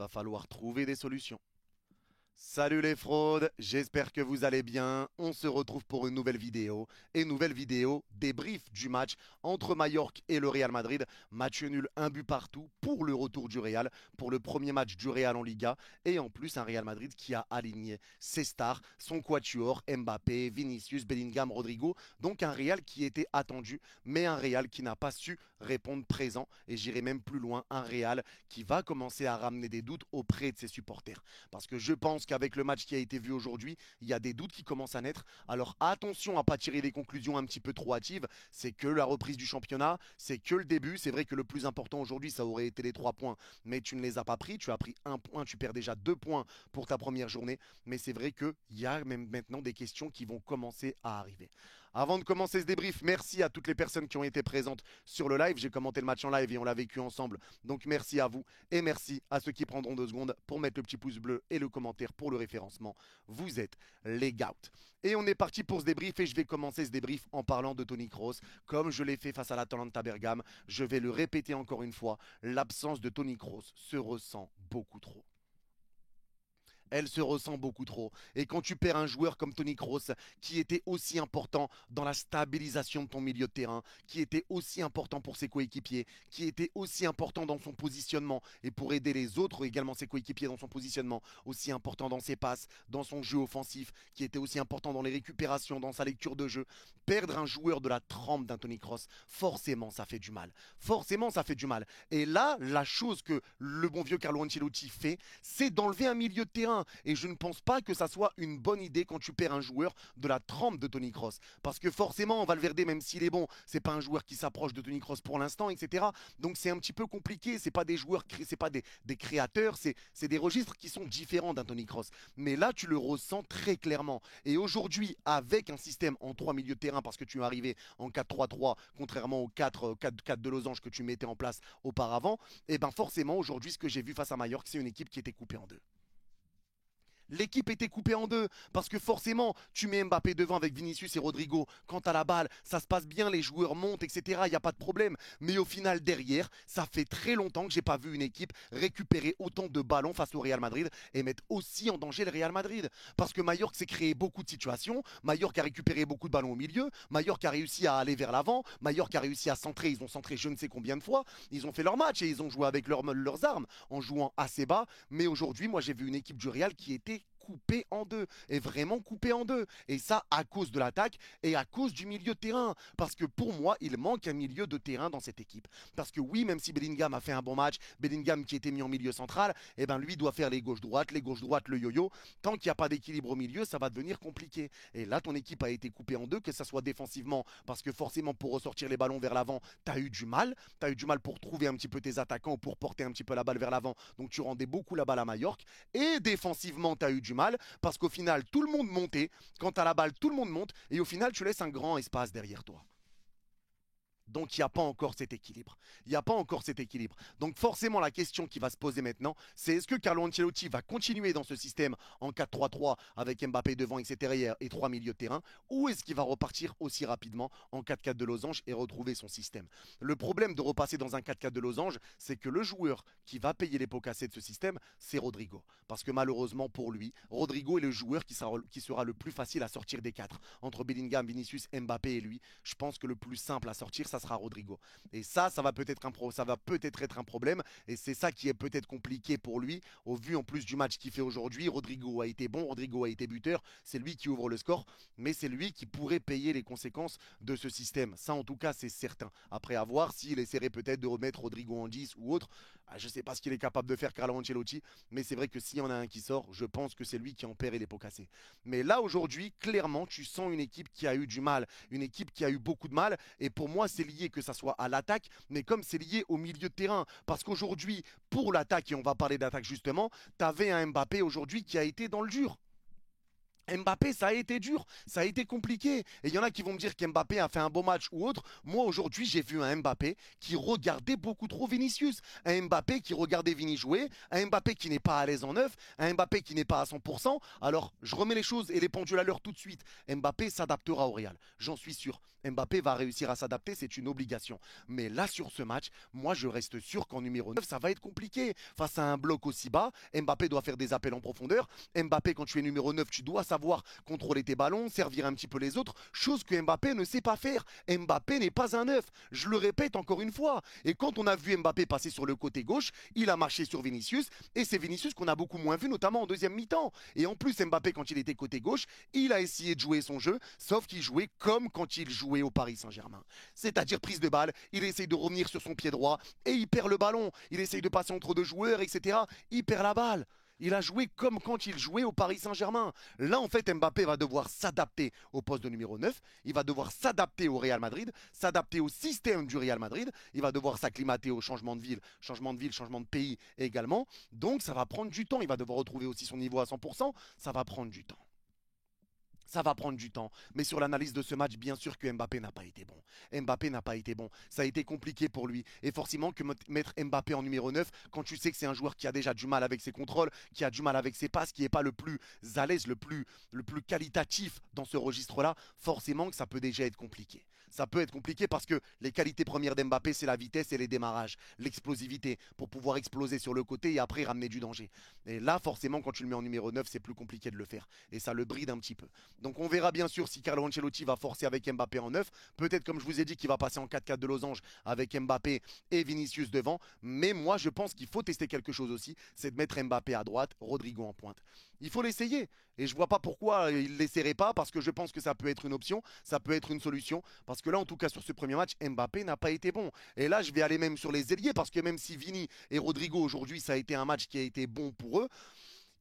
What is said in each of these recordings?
va falloir trouver des solutions. Salut les fraudes, j'espère que vous allez bien. On se retrouve pour une nouvelle vidéo. Et nouvelle vidéo débrief du match entre Mallorca et le Real Madrid. Match nul, un but partout pour le retour du Real, pour le premier match du Real en Liga. Et en plus, un Real Madrid qui a aligné ses stars, son quatuor, Mbappé, Vinicius, Bellingham, Rodrigo. Donc un Real qui était attendu, mais un Real qui n'a pas su répondre présent. Et j'irai même plus loin, un Real qui va commencer à ramener des doutes auprès de ses supporters. Parce que je pense qu'avec le match qui a été vu aujourd'hui, il y a des doutes qui commencent à naître. Alors attention à ne pas tirer des conclusions un petit peu trop hâtives. C'est que la reprise du championnat, c'est que le début. C'est vrai que le plus important aujourd'hui, ça aurait été les 3 points, mais tu ne les as pas pris. Tu as pris un point, tu perds déjà 2 points pour ta première journée. Mais c'est vrai qu'il y a même maintenant des questions qui vont commencer à arriver. Avant de commencer ce débrief, merci à toutes les personnes qui ont été présentes sur le live. J'ai commenté le match en live et on l'a vécu ensemble. Donc merci à vous et merci à ceux qui prendront 2 secondes pour mettre le petit pouce bleu et le commentaire pour le référencement. Vous êtes les gouts. Et on est parti pour ce débrief et je vais commencer ce débrief en parlant de Toni Kroos. Comme je l'ai fait face à l'Atalanta Bergame, je vais le répéter encore une fois, l'absence de Toni Kroos se ressent beaucoup trop. Elle se ressent beaucoup trop. Et quand tu perds un joueur comme Toni Kroos, qui était aussi important dans la stabilisation de ton milieu de terrain, qui était aussi important pour ses coéquipiers, qui était aussi important dans son positionnement et pour aider les autres également ses coéquipiers dans son positionnement, aussi important dans ses passes, dans son jeu offensif, qui était aussi important dans les récupérations, dans sa lecture de jeu. Perdre un joueur de la trempe d'un Toni Kroos, forcément ça fait du mal. Forcément ça fait du mal. Et là, la chose que le bon vieux Carlo Ancelotti fait, c'est d'enlever un milieu de terrain. Et je ne pense pas que ça soit une bonne idée quand tu perds un joueur de la trempe de Toni Kroos. Parce que forcément, Valverde, même s'il est bon, c'est pas un joueur qui s'approche de Toni Kroos pour l'instant, etc. Donc c'est un petit peu compliqué. C'est pas des joueurs, c'est pas des créateurs, c'est des registres qui sont différents d'un Toni Kroos. Mais là, tu le ressens très clairement. Et aujourd'hui, avec un système en 3 milieux de terrain, parce que tu es arrivé en 4-3-3, contrairement aux 4 de losange que tu mettais en place auparavant, et ben forcément, aujourd'hui, ce que j'ai vu face à Mallorca, c'est une équipe qui était coupée en deux. L'équipe était coupée en deux parce que forcément, tu mets Mbappé devant avec Vinicius et Rodrigo. Quant à la balle, ça se passe bien, les joueurs montent, etc. Il n'y a pas de problème. Mais au final, derrière, ça fait très longtemps que j'ai pas vu une équipe récupérer autant de ballons face au Real Madrid et mettre aussi en danger le Real Madrid. Parce que Mallorca s'est créé beaucoup de situations. Mallorca a récupéré beaucoup de ballons au milieu. Mallorca a réussi à aller vers l'avant. Mallorca a réussi à centrer. Ils ont centré je ne sais combien de fois. Ils ont fait leur match et ils ont joué avec leurs armes en jouant assez bas. Mais aujourd'hui, moi, j'ai vu une équipe du Real qui était coupé en deux, et vraiment coupé en deux. Et ça à cause de l'attaque et à cause du milieu de terrain. Parce que pour moi, il manque un milieu de terrain dans cette équipe. Parce que oui, même si Bellingham a fait un bon match, Bellingham qui était mis en milieu central, eh ben lui doit faire les gauches-droites, le yo-yo. Tant qu'il n'y a pas d'équilibre au milieu, ça va devenir compliqué. Et là, ton équipe a été coupée en deux, que ça soit défensivement, parce que forcément, pour ressortir les ballons vers l'avant, tu as eu du mal. Tu as eu du mal pour trouver un petit peu tes attaquants, pour porter un petit peu la balle vers l'avant. Donc tu rendais beaucoup la balle à Mallorca. Et défensivement, tu as eu du mal parce qu'au final, tout le monde montait. Quand tu as la balle, tout le monde monte. Et au final, tu laisses un grand espace derrière toi. Donc il n'y a pas encore cet équilibre. Il n'y a pas encore cet équilibre. Donc forcément la question qui va se poser maintenant, c'est est-ce que Carlo Ancelotti va continuer dans ce système en 4-3-3 avec Mbappé devant, etc. et 3 milieux de terrain, ou est-ce qu'il va repartir aussi rapidement en 4-4 de losange et retrouver son système? Le problème de repasser dans un 4-4 de losange, c'est que le joueur qui va payer les pots cassés de ce système, c'est Rodrigo. Parce que malheureusement pour lui, Rodrigo est le joueur qui sera le plus facile à sortir des 4. Entre Bellingham, Vinicius, Mbappé et lui, je pense que le plus simple à sortir, ça sera Rodrigo. Et ça va peut-être être un problème. Et c'est ça qui est peut-être compliqué pour lui. Au vu en plus du match qu'il fait aujourd'hui, Rodrigo a été bon, Rodrigo a été buteur. C'est lui qui ouvre le score. Mais c'est lui qui pourrait payer les conséquences de ce système. Ça, en tout cas, c'est certain. Après, à voir s'il essaierait peut-être de remettre Rodrigo en 10 ou autre. Je ne sais pas ce qu'il est capable de faire, Carlo Ancelotti. Mais c'est vrai que s'il y en a un qui sort, je pense que c'est lui qui en paierait les pots cassés. Mais là, aujourd'hui, clairement, tu sens une équipe qui a eu du mal. Une équipe qui a eu beaucoup de mal. Et pour moi, c'est lié que ça soit à l'attaque, mais comme c'est lié au milieu de terrain. Parce qu'aujourd'hui, pour l'attaque, et on va parler d'attaque justement, tu avais un Mbappé aujourd'hui qui a été dans le dur. Mbappé, ça a été dur, ça a été compliqué. Et il y en a qui vont me dire qu'Mbappé a fait un beau match ou autre. Moi, aujourd'hui, j'ai vu un Mbappé qui regardait beaucoup trop Vinicius. Un Mbappé qui regardait Vini jouer. Un Mbappé qui n'est pas à l'aise en neuf. Un Mbappé qui n'est pas à 100%. Alors, je remets les choses et les pendules à l'heure tout de suite. Mbappé s'adaptera au Real. J'en suis sûr. Mbappé va réussir à s'adapter, c'est une obligation. Mais là, sur ce match, moi, je reste sûr qu'en numéro 9, ça va être compliqué. Face à un bloc aussi bas, Mbappé doit faire des appels en profondeur. Mbappé, quand tu es numéro 9, tu dois savoir contrôler tes ballons, servir un petit peu les autres, chose que Mbappé ne sait pas faire. Mbappé n'est pas un 9. Je le répète encore une fois. Et quand on a vu Mbappé passer sur le côté gauche, il a marché sur Vinicius. Et c'est Vinicius qu'on a beaucoup moins vu, notamment en deuxième mi-temps. Et en plus, Mbappé, quand il était côté gauche, il a essayé de jouer son jeu, sauf qu'il jouait comme quand il jouait au Paris Saint-Germain. C'est-à-dire prise de balle, il essaye de revenir sur son pied droit et il perd le ballon. Il essaye de passer entre deux joueurs, etc. Il perd la balle. Il a joué comme quand il jouait au Paris Saint-Germain. Là, en fait, Mbappé va devoir s'adapter au poste de numéro 9. Il va devoir s'adapter au Real Madrid, s'adapter au système du Real Madrid. Il va devoir s'acclimater au changement de ville, changement de pays également. Donc, ça va prendre du temps. Il va devoir retrouver aussi son niveau à 100%. Ça va prendre du temps. Ça va prendre du temps. Mais sur l'analyse de ce match, bien sûr que Mbappé n'a pas été bon. Mbappé n'a pas été bon. Ça a été compliqué pour lui. Et forcément que mettre Mbappé en numéro 9, quand tu sais que c'est un joueur qui a déjà du mal avec ses contrôles, qui a du mal avec ses passes, qui n'est pas le plus à l'aise, le plus qualitatif dans ce registre-là, forcément que ça peut déjà être compliqué. Ça peut être compliqué parce que les qualités premières d'Mbappé, c'est la vitesse et les démarrages, l'explosivité, pour pouvoir exploser sur le côté et après ramener du danger. Et là, forcément, quand tu le mets en numéro 9, c'est plus compliqué de le faire. Et ça le bride un petit peu. Donc on verra bien sûr si Carlo Ancelotti va forcer avec Mbappé en 9. Peut-être comme je vous ai dit qu'il va passer en 4-4 de losange avec Mbappé et Vinicius devant. Mais moi je pense qu'il faut tester quelque chose aussi, c'est de mettre Mbappé à droite, Rodrigo en pointe. Il faut l'essayer. Et je vois pas pourquoi il ne l'essaierait pas, parce que je pense que ça peut être une option, ça peut être une solution. Parce que là, en tout cas, sur ce premier match, Mbappé n'a pas été bon. Et là, je vais aller même sur les ailiers, parce que même si Vini et Rodrigo, aujourd'hui, ça a été un match qui a été bon pour eux,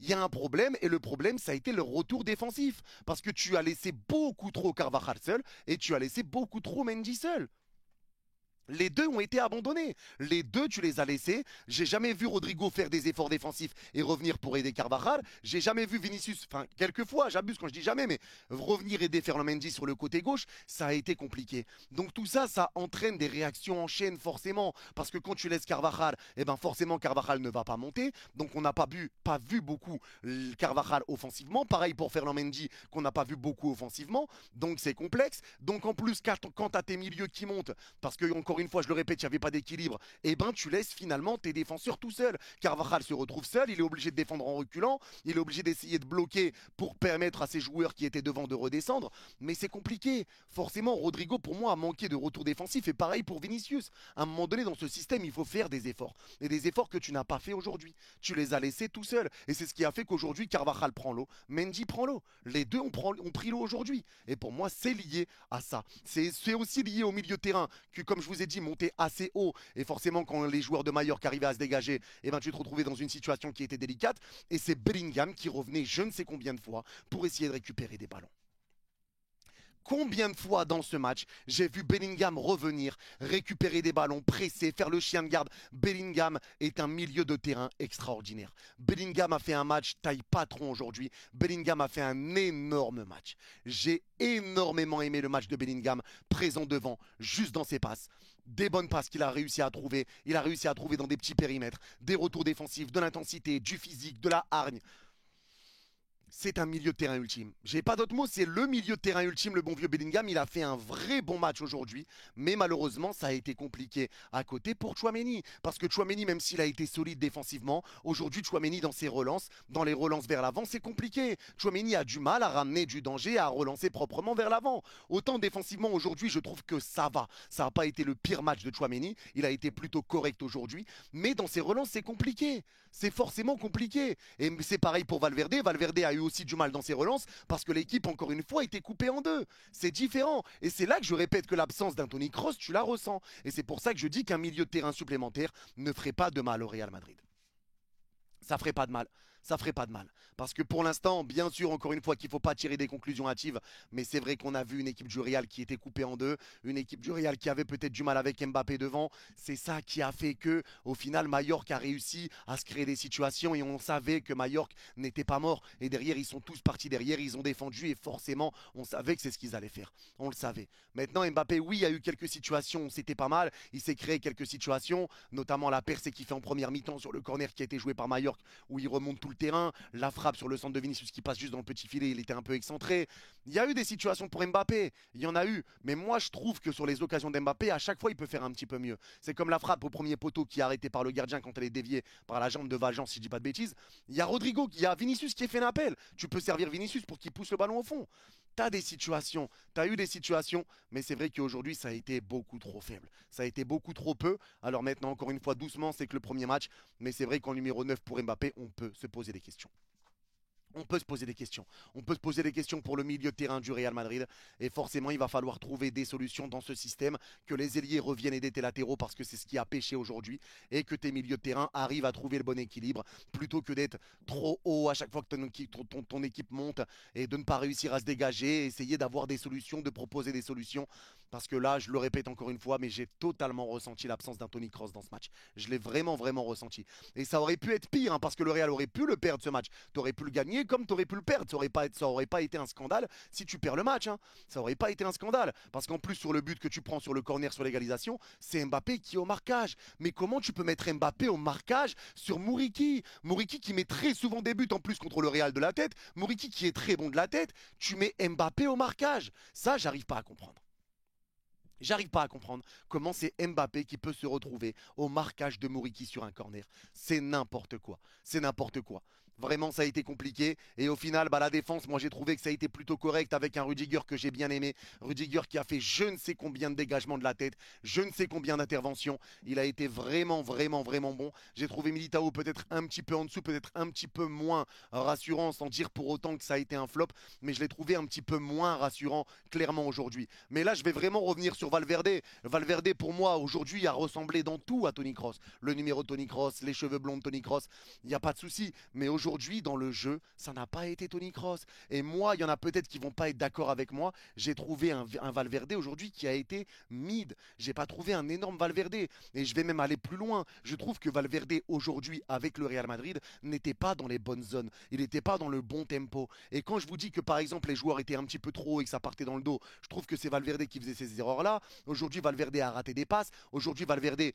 il y a un problème et le problème ça a été le retour défensif parce que tu as laissé beaucoup trop Carvajal seul et tu as laissé beaucoup trop Mendy seul. Les deux ont été abandonnés. Les deux, tu les as laissés. J'ai jamais vu Rodrigo faire des efforts défensifs et revenir pour aider Carvajal. J'ai jamais vu Vinicius, enfin, quelques fois, j'abuse quand je dis jamais, mais revenir aider Ferland Mendy sur le côté gauche, ça a été compliqué. Donc tout ça, ça entraîne des réactions en chaîne forcément. Parce que quand tu laisses Carvajal, eh ben forcément Carvajal ne va pas monter. Donc on n'a pas vu beaucoup Carvajal offensivement. Pareil pour Ferland Mendy, qu'on n'a pas vu beaucoup offensivement. Donc c'est complexe. Donc en plus, quand tu as tes milieux qui montent, parce que encore une fois, je le répète, il n'y avait pas d'équilibre, et ben tu laisses finalement tes défenseurs tout seuls. Carvajal se retrouve seul, il est obligé de défendre en reculant, il est obligé d'essayer de bloquer pour permettre à ses joueurs qui étaient devant de redescendre, mais c'est compliqué. Forcément, Rodrigo, pour moi, a manqué de retour défensif, et pareil pour Vinicius. À un moment donné, dans ce système, il faut faire des efforts, et des efforts que tu n'as pas fait aujourd'hui. Tu les as laissés tout seuls, et c'est ce qui a fait qu'aujourd'hui, Carvajal prend l'eau, Mendy prend l'eau. Les deux ont pris l'eau aujourd'hui, et pour moi, c'est lié à ça. C'est aussi lié au milieu de terrain, que comme je vous ai dit, monter assez haut. Et forcément, quand les joueurs de Mallorca arrivaient à se dégager, eh ben, tu te retrouvais dans une situation qui était délicate. Et c'est Bellingham qui revenait je ne sais combien de fois pour essayer de récupérer des ballons. Combien de fois dans ce match j'ai vu Bellingham revenir, récupérer des ballons, presser, faire le chien de garde. Bellingham est un milieu de terrain extraordinaire. Bellingham a fait un match taille patron aujourd'hui. Bellingham a fait un énorme match. J'ai énormément aimé le match de Bellingham, présent devant, juste dans ses passes. Des bonnes passes qu'il a réussi à trouver. Il a réussi à trouver dans des petits périmètres, des retours défensifs, de l'intensité, du physique, de la hargne. C'est un milieu de terrain ultime. J'ai pas d'autre mot, c'est le milieu de terrain ultime, le bon vieux Bellingham. Il a fait un vrai bon match aujourd'hui, mais malheureusement, ça a été compliqué à côté pour Tchouaméni. Parce que Tchouaméni, même s'il a été solide défensivement, aujourd'hui, Tchouaméni, dans ses relances, dans les relances vers l'avant, c'est compliqué. Tchouaméni a du mal à ramener du danger, à relancer proprement vers l'avant. Autant défensivement, aujourd'hui, je trouve que ça va. Ça n'a pas été le pire match de Tchouaméni. Il a été plutôt correct aujourd'hui, mais dans ses relances, c'est compliqué. C'est forcément compliqué. Et c'est pareil pour Valverde. Valverde a eu aussi du mal dans ses relances parce que l'équipe, encore une fois, était coupée en deux. C'est différent. Et c'est là que je répète que l'absence d'un Toni Kroos, tu la ressens. Et c'est pour ça que je dis qu'un milieu de terrain supplémentaire ne ferait pas de mal au Real Madrid. Ça ferait pas de mal. Ça ferait pas de mal. Parce que pour l'instant, bien sûr, encore une fois, qu'il ne faut pas tirer des conclusions hâtives, mais c'est vrai qu'on a vu une équipe du Real qui était coupée en deux, une équipe du Real qui avait peut-être du mal avec Mbappé devant. C'est ça qui a fait que, au final, Mallorca a réussi à se créer des situations et on savait que Mallorca n'était pas mort. Et derrière, ils sont tous partis derrière, ils ont défendu et forcément, on savait que c'est ce qu'ils allaient faire. On le savait. Maintenant, Mbappé, oui, il y a eu quelques situations, c'était pas mal. Il s'est créé quelques situations, notamment la percée qu'il fait en première mi-temps sur le corner qui a été joué par Mallorca, où il remonte tout le terrain. La frappe sur le centre de Vinicius qui passe juste dans le petit filet, il était un peu excentré. Il y a eu des situations pour Mbappé, il y en a eu. Mais moi, je trouve que sur les occasions d'Mbappé, à chaque fois, il peut faire un petit peu mieux. C'est comme la frappe au premier poteau qui est arrêtée par le gardien quand elle est déviée par la jambe de Valjean, si je dis pas de bêtises. Il y a Rodrigo, il y a Vinicius qui est fait un appel. Tu peux servir Vinicius pour qu'il pousse le ballon au fond. T'as des situations, t'as eu des situations, mais c'est vrai qu'aujourd'hui, ça a été beaucoup trop faible. Ça a été beaucoup trop peu. Alors maintenant, encore une fois, doucement, c'est que le premier match, mais c'est vrai qu'en numéro 9 pour Mbappé, on peut se poser des questions. On peut se poser des questions. On peut se poser des questions pour le milieu de terrain du Real Madrid. Et forcément, il va falloir trouver des solutions dans ce système, que les ailiers reviennent aider tes latéraux parce que c'est ce qui a pêché aujourd'hui. Et que tes milieux de terrain arrivent à trouver le bon équilibre plutôt que d'être trop haut à chaque fois que ton équipe monte et de ne pas réussir à se dégager. Essayer d'avoir des solutions, de proposer des solutions. Parce que là, je le répète encore une fois, mais j'ai totalement ressenti l'absence d'un Toni Kroos dans ce match. Je l'ai vraiment, vraiment ressenti. Et ça aurait pu être pire, hein, parce que le Real aurait pu le perdre ce match. Tu aurais pu le gagner comme tu aurais pu le perdre. Ça aurait pas été un scandale si tu perds le match. Hein. Ça aurait pas été un scandale. Parce qu'en plus, sur le but que tu prends sur le corner, sur l'égalisation, c'est Mbappé qui est au marquage. Mais comment tu peux mettre Mbappé au marquage sur Mouriki? Mouriki qui met très souvent des buts en plus contre le Real de la tête. Mouriki qui est très bon de la tête. Tu mets Mbappé au marquage. Ça, j'arrive pas à comprendre. J'arrive pas à comprendre comment c'est Mbappé qui peut se retrouver au marquage de Mouriki sur un corner. C'est n'importe quoi. C'est n'importe quoi. Vraiment, ça a été compliqué. Et au final, la défense, moi j'ai trouvé que ça a été plutôt correct avec un Rudiger que j'ai bien aimé. Rudiger qui a fait je ne sais combien de dégagements de la tête, je ne sais combien d'interventions. Il a été vraiment, vraiment, vraiment bon. J'ai trouvé Militao peut-être un petit peu en dessous, peut-être un petit peu moins rassurant, sans dire pour autant que ça a été un flop. Mais je l'ai trouvé un petit peu moins rassurant, clairement, aujourd'hui. Mais là, je vais vraiment revenir sur Valverde. Valverde, pour moi, aujourd'hui, a ressemblé dans tout à Toni Kroos. Le numéro de Toni Kroos, les cheveux blonds de Toni Kroos, il n'y a pas de souci. Mais aujourd'hui, dans le jeu, ça n'a pas été Toni Kroos. Et moi, il y en a peut-être qui vont pas être d'accord avec moi. J'ai trouvé un Valverde aujourd'hui qui a été mid. J'ai pas trouvé un énorme Valverde. Et je vais même aller plus loin. Je trouve que Valverde aujourd'hui, avec le Real Madrid, n'était pas dans les bonnes zones. Il n'était pas dans le bon tempo. Et quand je vous dis que par exemple les joueurs étaient un petit peu trop hauts et que ça partait dans le dos, je trouve que c'est Valverde qui faisait ces erreurs-là. Aujourd'hui, Valverde a raté des passes. Aujourd'hui, Valverde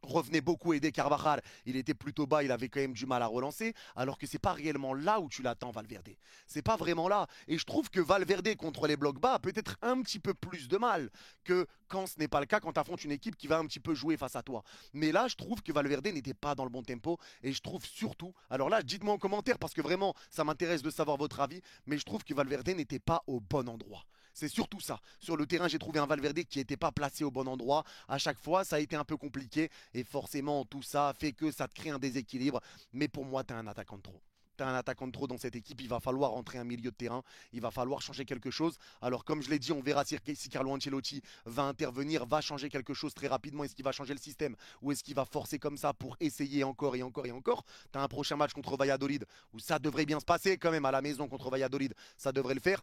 revenait beaucoup aider Carvajal, il était plutôt bas, il avait quand même du mal à relancer, alors que c'est pas réellement là où tu l'attends Valverde. C'est pas vraiment là. Et je trouve que Valverde contre les blocs bas a peut-être un petit peu plus de mal que quand ce n'est pas le cas, quand tu affrontes une équipe qui va un petit peu jouer face à toi. Mais là, je trouve que Valverde n'était pas dans le bon tempo et je trouve surtout, alors là, dites-moi en commentaire parce que vraiment, ça m'intéresse de savoir votre avis, mais je trouve que Valverde n'était pas au bon endroit. C'est surtout ça. Sur le terrain, j'ai trouvé un Valverde qui n'était pas placé au bon endroit. À chaque fois, ça a été un peu compliqué. Et forcément, tout ça fait que ça te crée un déséquilibre. Mais pour moi, tu as un attaquant de trop. Tu as un attaquant de trop dans cette équipe. Il va falloir rentrer un milieu de terrain. Il va falloir changer quelque chose. Alors, comme je l'ai dit, on verra si Carlo Ancelotti va intervenir, va changer quelque chose très rapidement. Est-ce qu'il va changer le système ou est-ce qu'il va forcer comme ça pour essayer encore et encore et encore? Tu as un prochain match contre Valladolid où ça devrait bien se passer quand même à la maison contre Valladolid. Ça devrait le faire.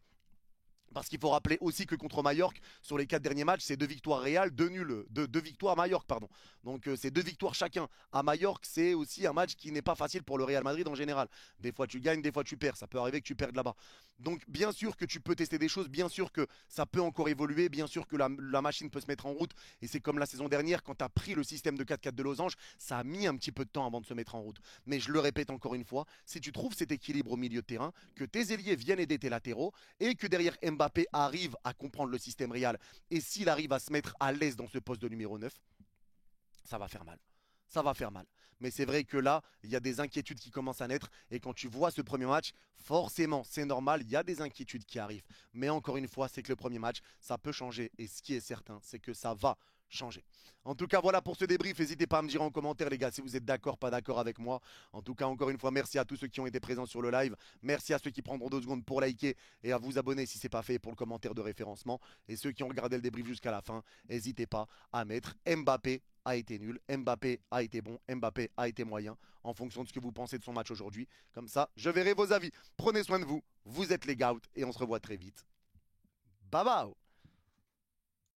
Parce qu'il faut rappeler aussi que contre Mallorca, sur les 4 derniers matchs, c'est 2 victoires Real, 2 nuls, 2 victoires à Mallorca, pardon. Donc c'est 2 victoires chacun. À Mallorca, c'est aussi un match qui n'est pas facile pour le Real Madrid en général. Des fois tu gagnes, des fois tu perds. Ça peut arriver que tu perdes là-bas. Donc bien sûr que tu peux tester des choses, bien sûr que ça peut encore évoluer, bien sûr que la machine peut se mettre en route. Et c'est comme la saison dernière, quand tu as pris le système de 4-4 de Losange, ça a mis un petit peu de temps avant de se mettre en route. Mais je le répète encore une fois, si tu trouves cet équilibre au milieu de terrain, que tes ailiers viennent aider tes latéraux et que derrière Mbappé arrive à comprendre le système Real et s'il arrive à se mettre à l'aise dans ce poste de numéro 9, ça va faire mal. Ça va faire mal. Mais c'est vrai que là, il y a des inquiétudes qui commencent à naître. Et quand tu vois ce premier match, forcément, c'est normal, il y a des inquiétudes qui arrivent. Mais encore une fois, c'est que le premier match, ça peut changer. Et ce qui est certain, c'est que ça va changer. En tout cas, voilà pour ce débrief. N'hésitez pas à me dire en commentaire, les gars, si vous êtes d'accord, pas d'accord avec moi. En tout cas, encore une fois, merci à tous ceux qui ont été présents sur le live. Merci à ceux qui prendront 2 secondes pour liker et à vous abonner si ce n'est pas fait pour le commentaire de référencement. Et ceux qui ont regardé le débrief jusqu'à la fin, n'hésitez pas à mettre Mbappé a été nul, Mbappé a été bon, Mbappé a été moyen, en fonction de ce que vous pensez de son match aujourd'hui. Comme ça, je verrai vos avis. Prenez soin de vous, vous êtes les gouts et on se revoit très vite. Bye bye.